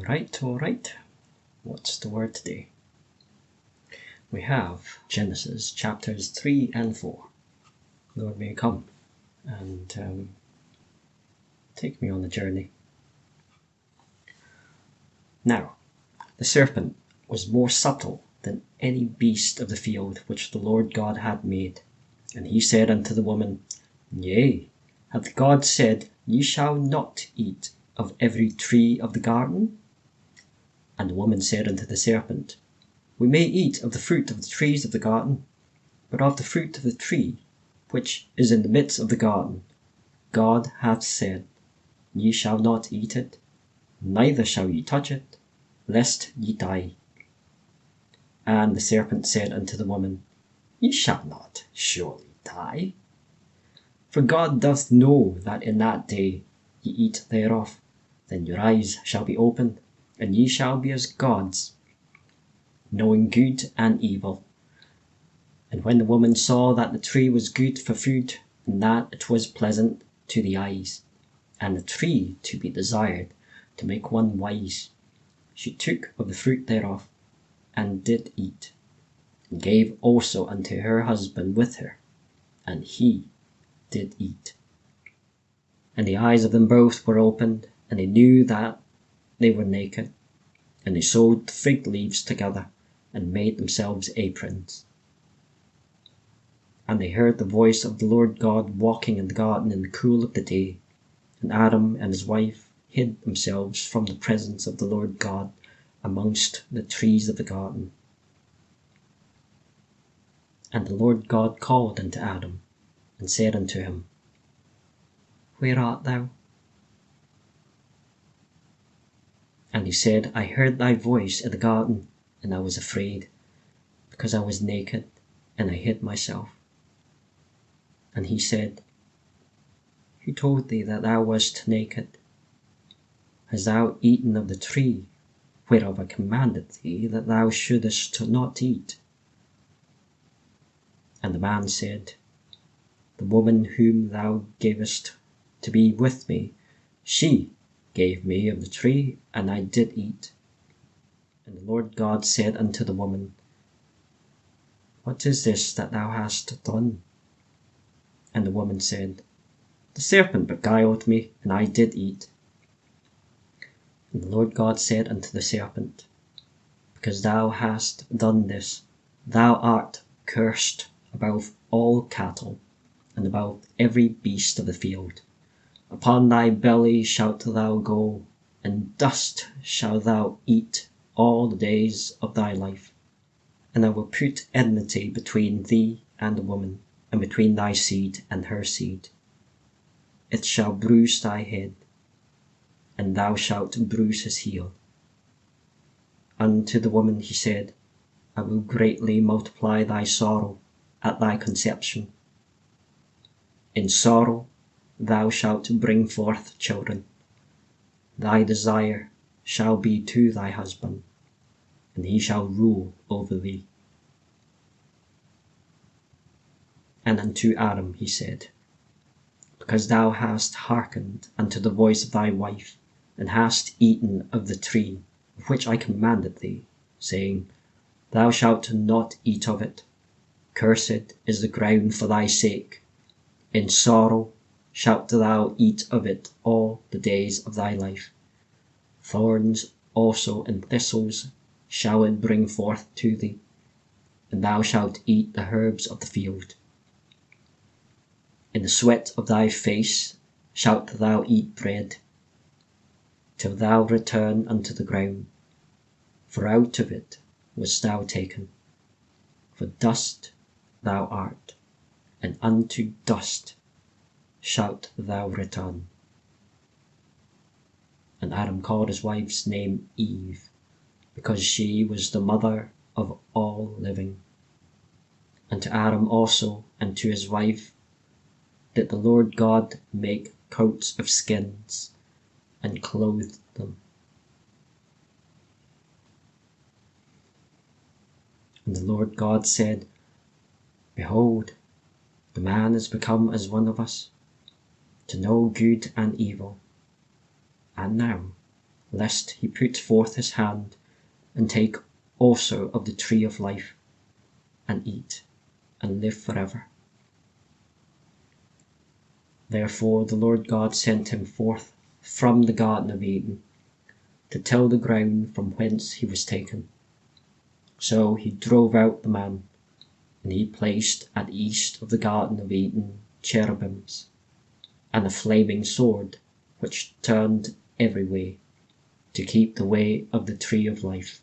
All right. What's the word today? We have Genesis chapters 3 and 4. Lord, may you come and take me on the journey. Now, the serpent was more subtle than any beast of the field which the Lord God had made. And he said unto the woman, Yea, hath God said, Ye shall not eat of every tree of the garden? And the woman said unto the serpent, We may eat of the fruit of the trees of the garden, but of the fruit of the tree which is in the midst of the garden, God hath said, Ye shall not eat it, neither shall ye touch it, lest ye die. And the serpent said unto the woman, Ye shall not surely die. For God doth know that in that day ye eat thereof, then your eyes shall be opened, and ye shall be as gods, knowing good and evil. And when the woman saw that the tree was good for food, and that it was pleasant to the eyes, and the tree to be desired to make one wise, she took of the fruit thereof, and did eat, and gave also unto her husband with her, and he did eat. And the eyes of them both were opened, and they knew that they were naked, and they sewed fig leaves together, and made themselves aprons. And they heard the voice of the Lord God walking in the garden in the cool of the day. And Adam and his wife hid themselves from the presence of the Lord God amongst the trees of the garden. And the Lord God called unto Adam, and said unto him, Where art thou? And he said, I heard thy voice in the garden, and I was afraid, because I was naked, and I hid myself. And he said, Who told thee that thou wast naked? Hast thou eaten of the tree whereof I commanded thee that thou shouldest not eat? And the man said, The woman whom thou gavest to be with me, she gave me of the tree, and I did eat. And the Lord God said unto the woman, What is this that thou hast done? And the woman said, The serpent beguiled me, and I did eat. And the Lord God said unto the serpent, Because thou hast done this, thou art cursed above all cattle, and above every beast of the field. Upon thy belly shalt thou go, and dust shalt thou eat all the days of thy life. And I will put enmity between thee and the woman, and between thy seed and her seed. It shall bruise thy head, and thou shalt bruise his heel. Unto the woman he said, I will greatly multiply thy sorrow at thy conception. In sorrow thou shalt bring forth children. Thy desire shall be to thy husband, and he shall rule over thee. And unto Adam he said, Because thou hast hearkened unto the voice of thy wife, and hast eaten of the tree of which I commanded thee, saying, Thou shalt not eat of it. Cursed is the ground for thy sake. In sorrow shalt thou eat of it all the days of thy life. Thorns also and thistles shall it bring forth to thee, and thou shalt eat the herbs of the field. In the sweat of thy face shalt thou eat bread, till thou return unto the ground, for out of it wast thou taken. For dust thou art, and unto dust shalt thou return. And Adam called his wife's name Eve, because she was the mother of all living. And to Adam also and to his wife did the Lord God make coats of skins, and clothed them. And the Lord God said, Behold, the man is become as one of us, to know good and evil. And now lest he put forth his hand and take also of the tree of life, and eat, and live forever. Therefore the Lord God sent him forth from the Garden of Eden, to till the ground from whence he was taken. So he drove out the man, and he placed at east of the Garden of Eden cherubims, and a flaming sword, which turned every way, to keep the way of the tree of life.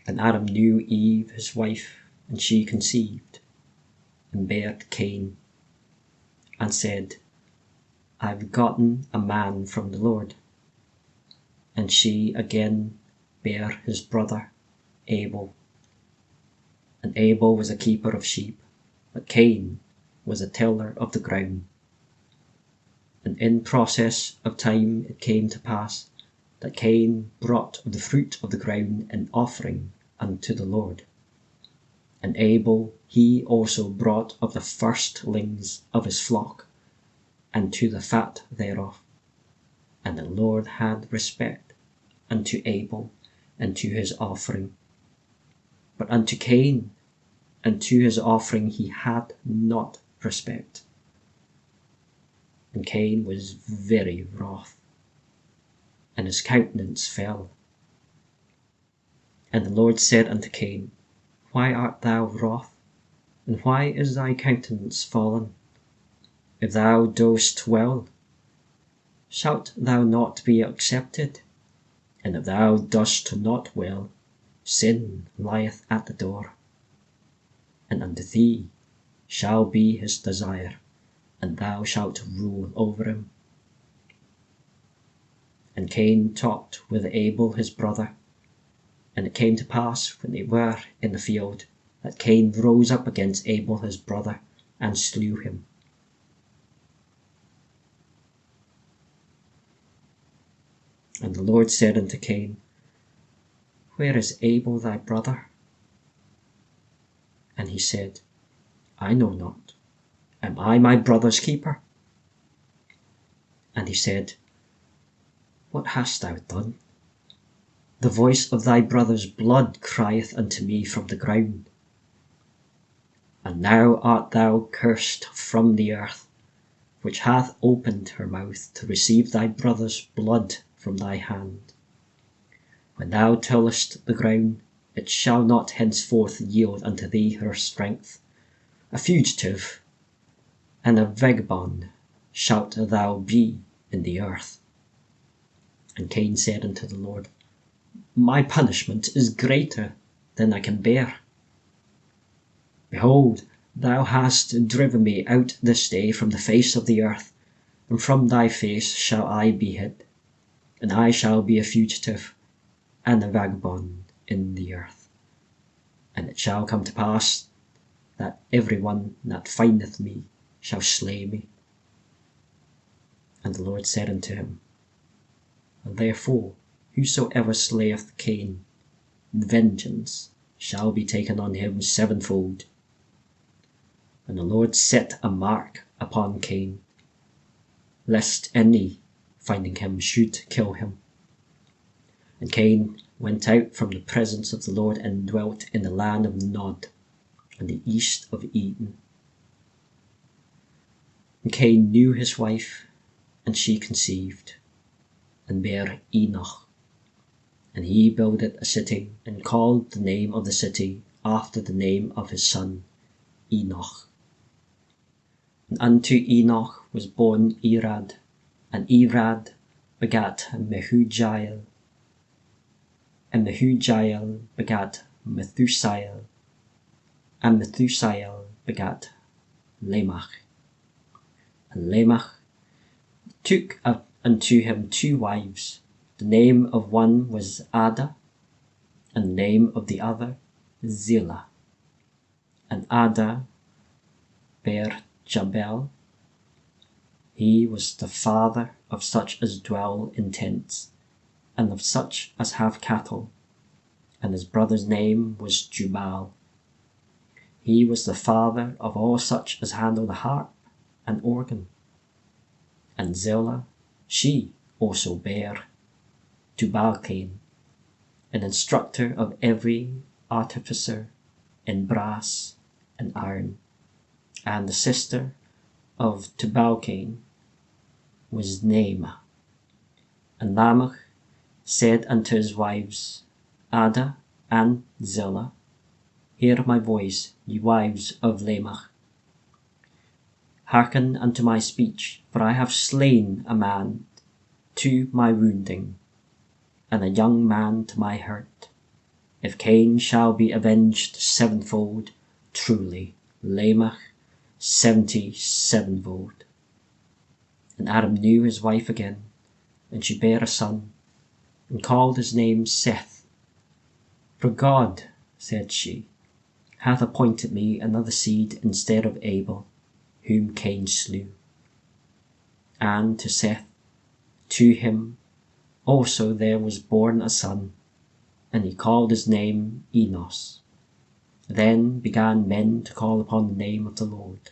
And Adam knew Eve his wife, and she conceived, and bare Cain, and said, I've gotten a man from the Lord. And she again bare his brother Abel. And Abel was a keeper of sheep, but Cain was a tiller of the ground. And in process of time it came to pass that Cain brought of the fruit of the ground an offering unto the Lord. And Abel he also brought of the firstlings of his flock, and to the fat thereof. And the Lord had respect unto Abel and to his offering. But unto Cain and to his offering he had not respect. And Cain was very wroth, and his countenance fell. And the Lord said unto Cain, Why art thou wroth, and why is thy countenance fallen? If thou doest well, shalt thou not be accepted? And if thou dost not well, sin lieth at the door. And unto thee shall be his desire, and thou shalt rule over him. And Cain talked with Abel his brother. And it came to pass, when they were in the field, that Cain rose up against Abel his brother, and slew him. And the Lord said unto Cain, Where is Abel thy brother? And he said, I know not. Am I my brother's keeper? And he said, What hast thou done? The voice of thy brother's blood crieth unto me from the ground. And now art thou cursed from the earth, which hath opened her mouth to receive thy brother's blood from thy hand. When thou tillest the ground, it shall not henceforth yield unto thee her strength. A fugitive and a vagabond shalt thou be in the earth. And Cain said unto the Lord, My punishment is greater than I can bear. Behold, thou hast driven me out this day from the face of the earth, and from thy face shall I be hid, and I shall be a fugitive and a vagabond in the earth. And it shall come to pass that every one that findeth me shall slay me. And the Lord said unto him, Therefore whosoever slayeth Cain, vengeance shall be taken on him sevenfold. And the Lord set a mark upon Cain, lest any, finding him, should kill him. And Cain went out from the presence of the Lord, and dwelt in the land of Nod, on the east of Eden. And Cain knew his wife, and she conceived, and bare Enoch. And he builded a city, and called the name of the city after the name of his son Enoch. And unto Enoch was born Irad, and Irad begat Mehujael, and Mehujael begat Methusael, and Methusael begat Lamech. And Lamech took unto him 2 wives. The name of one was Ada, and the name of the other Zillah. And Ada bare Jabal. He was the father of such as dwell in tents, and of such as have cattle. And his brother's name was Jubal. He was the father of all such as handle the harp and organ. And Zillah, she also bare Tubal-Cain, an instructor of every artificer in brass and iron. And the sister of Tubal-Cain was Naamah. And Lamech said unto his wives, Ada and Zillah, hear my voice, ye wives of Lamech. Hearken unto my speech, for I have slain a man to my wounding, and a young man to my hurt. If Cain shall be avenged sevenfold, truly Lamech 77-fold. And Adam knew his wife again, and she bare a son, and called his name Seth. For God, said she, hath appointed me another seed instead of Abel, whom Cain slew. And to Seth, to him also there was born a son, and he called his name Enos. Then began men to call upon the name of the Lord.